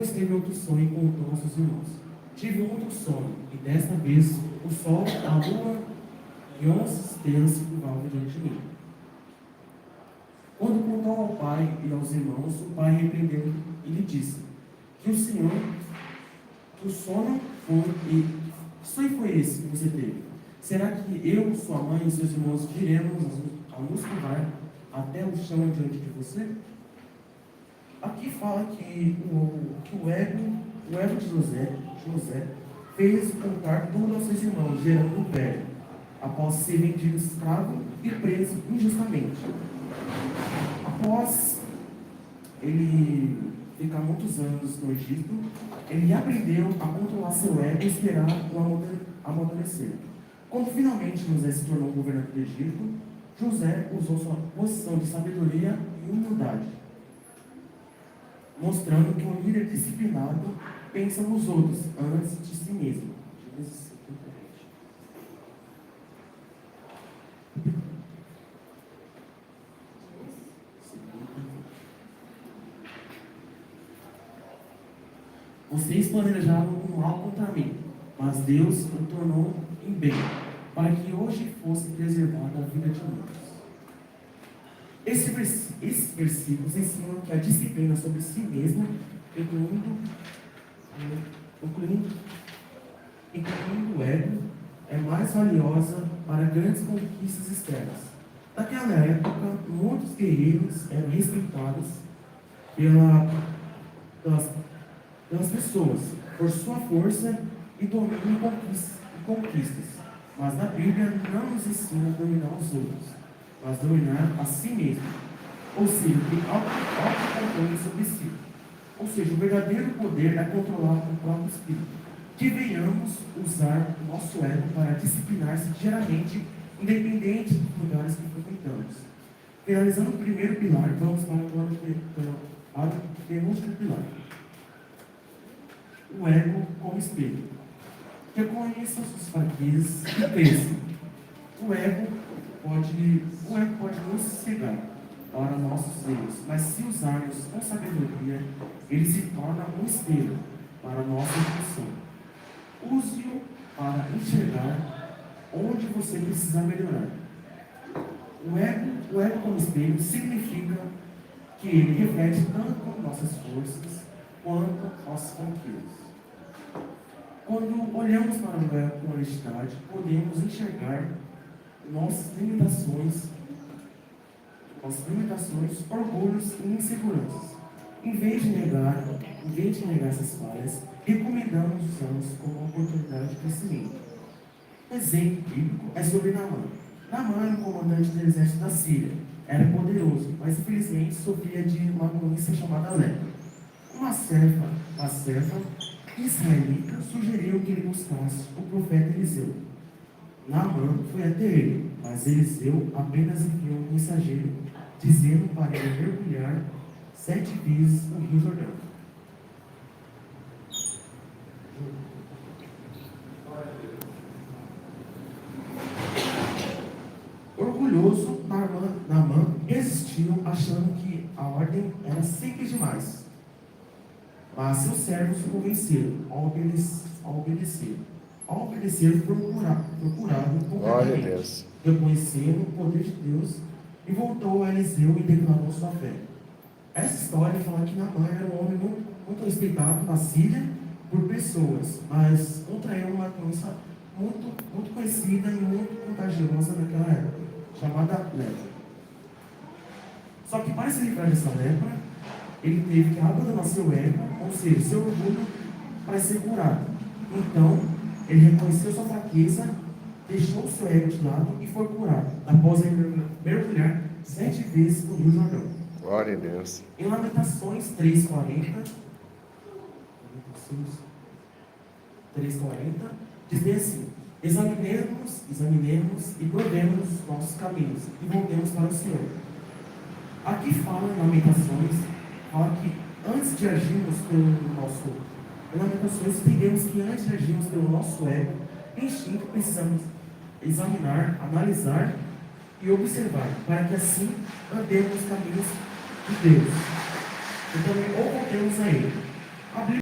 Teve outro sonho e contou aos seus irmãos. Tive um outro sonho, e desta vez o sol, a lua e 11 estrelas se curvavam diante de mim. Quando contou ao pai e aos irmãos, o pai repreendeu e lhe disse: que o Senhor, que o sonho foi esse que você teve? Será que eu, sua mãe e seus irmãos viremos a nos curvar até o chão diante de você? Aqui fala que o ego de José fez contar tudo aos seus irmãos, gerando um velho, após ser vendido escravo e preso injustamente. Após ele ficar muitos anos no Egito, ele aprendeu a controlar seu ego e esperar o amadurecer. Quando finalmente José se tornou governador do Egito, José usou sua posição de sabedoria e humildade, mostrando que um líder disciplinado pensa nos outros antes de si mesmo. Vocês planejaram o mal contra mim, mas Deus o tornou em bem, para que hoje fosse preservada a vida de muitos. Esses versículos ensinam que a disciplina sobre si mesmo, incluindo o ego, é mais valiosa para grandes conquistas externas. Naquela época, muitos guerreiros eram respeitados pelas pessoas por sua força e domínio e conquistas. Mas na Bíblia não nos ensina a dominar os outros, mas dominar a si mesmo. Ou seja, ter autocontrole sobre si. Ou seja, o verdadeiro poder é controlar o próprio espírito. Que venhamos usar o nosso ego para disciplinar-se diariamente, independente dos lugares que frequentamos. Finalizando o primeiro pilar, vamos para o penúltimo pilar. O ego como espelho. Reconheça suas fraquezas e pense. O ego pode nos cegar para nossos erros, mas se usarmos com sabedoria, ele se torna um espelho para a nossa evolução. Use-o para enxergar onde você precisa melhorar. O ego como espelho significa que ele reflete tanto nossas forças quanto nossas conquistas. Quando olhamos para o ego com honestidade, podemos enxergar nossas limitações, orgulhos e inseguranças. Em vez de negar essas falhas, recomendamos usá-los como uma oportunidade de crescimento. Um exemplo bíblico é sobre Naamã. Naamã era o comandante do exército da Síria. Era poderoso, mas infelizmente sofria de uma doença chamada lepra. Uma serva israelita sugeriu que ele buscasse o profeta Eliseu. Naamã foi até ele, mas Eliseu apenas enviou um mensageiro, dizendo para ele mergulhar 7 vezes no Rio Jordão. Orgulhoso, Naamã resistiu, achando que a ordem era simples demais. Mas seus servos o convenceram ao obedecer. Ao obedecer, procurado completamente, reconhecendo o poder de Deus, e voltou a Eliseu e declarou sua fé. Essa história fala que Naamã era um homem muito respeitado na Síria por pessoas, mas contraiu uma doença muito conhecida e muito contagiosa naquela época, chamada lepra. Só que para se livrar dessa lepra, ele teve que abandonar seu ego, ou seja, seu orgulho, para ser curado. Então, ele reconheceu sua fraqueza, deixou seu ego de lado e foi curado, após ele mergulhar 7 vezes no Rio Jordão. Glória a Deus. Em Lamentações 3:40, diz bem assim: examinemos e provemos os nossos caminhos e voltemos para o Senhor. Aqui fala em Lamentações, fala que antes de agirmos em Lamentações, entendemos que antes de agirmos pelo nosso ego, instinto, precisamos examinar, analisar e observar, para que assim andemos nos caminhos de Deus. E também ou voltemos a Ele. A Bíblia